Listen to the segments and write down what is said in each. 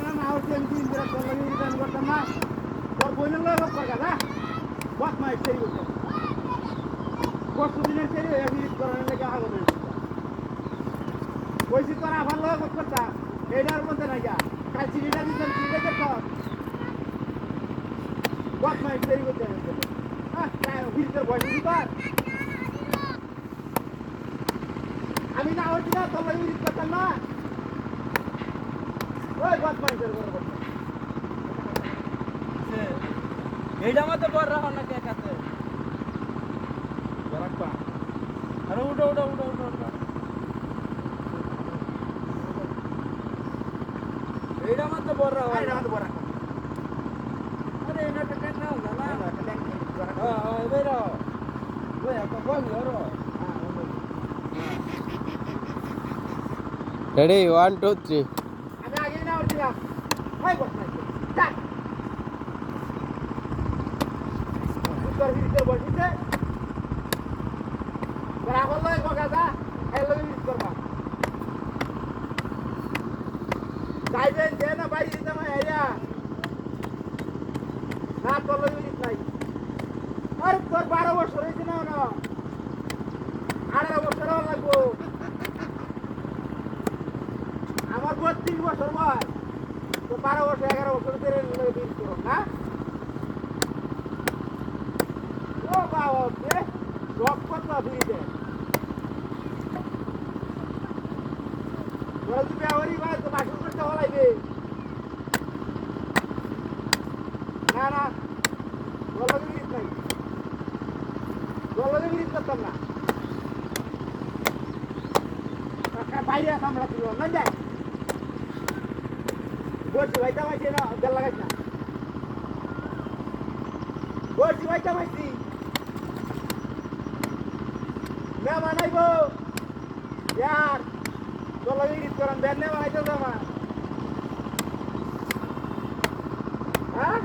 না না হচ্ছে আমি দিন ধরে তোর লাগে রিটার্ন করতাম না তোর বোনের লোক করগা না বাত মাই সেই করতাম কত দিনের সেই এডিট করার লাগে আগুন কইছি তোরা ভালো করতা এটার মধ্যে না যা কাল চিনিটা দিতেন চিনিটা দেখো বাত মাই সেই করতে হ্যাঁ ভিতরে বসে দিবার আমি না হচ্ছি না তোর লাগে রিট করতাম না ওই বাত মাই সেই করবো এইটা মতো বড় রাখো না কে কাছে রাখবা আরে উঠো উঠো উঠো উঠো উঠো এইটা মতো বড় রাখো এটা মত বড় রাখবা আরে এটা কেন না জানা এটা ট্যাঙ্ক বড় হ্যাঁ হ্যাঁ বেরো ওই একটা বল ধরো রেডি 1 2 3 আমি আগে না উঠছিলাম ভাই বস না যাক তোর ভিতরে বসিছে তোরা বললো বগাদা হ্যালো ইউজ করবা যাইবেন যে না বাইরে দিতে মাই আইয়া না তোর ইউজ নাই আর তোর 12 বছর হয়েছে না না 18 বছর লাগবো আমার 32 বছর বয়স তো 12 বছর 11 বছর ধরে ইউজ করো না ও বাবা কে রক করতে দিতে তোরা তুমি আওয়ারই ভাই তো বাসন করতে হলাইবে না না বলো তুমি নাই বলো তুমি করতাম না বাইরে আমরা তুলো না যাই বলছি ভাইটা ভাইছে না জল লাগাইছ না বলছি ভাইটা ভাইছি না বানাইব यार तो लगे इस तरह बैठने वाला है तो मैं हाँ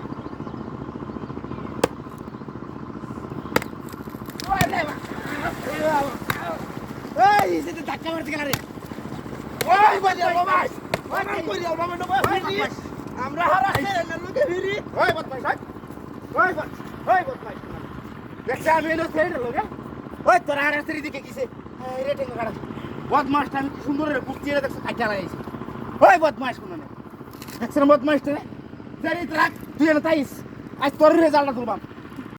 ओए इसे तो धक्का मारते क्या रे ओए बच्चा बदमाश ओए कोई नहीं बाबा नो बदमाश আমরা হারাছে না লোকে ভিড়ি ওই বদমাশ ওই বদমাশ দেখছ আমি এলো সেই লোকে ওই তোরা হারাছে দিকে কিসে রেটিং কাটা বদমাশটা আমি সুন্দর রে কুস্তি রে দেখছ কাটা লাগাইছি ওই বদমাশ কোন না দেখছ বদমাশটা রে জানি রাখ তুই না তাইস আজ তোর রেজাল্টটা তুলবাম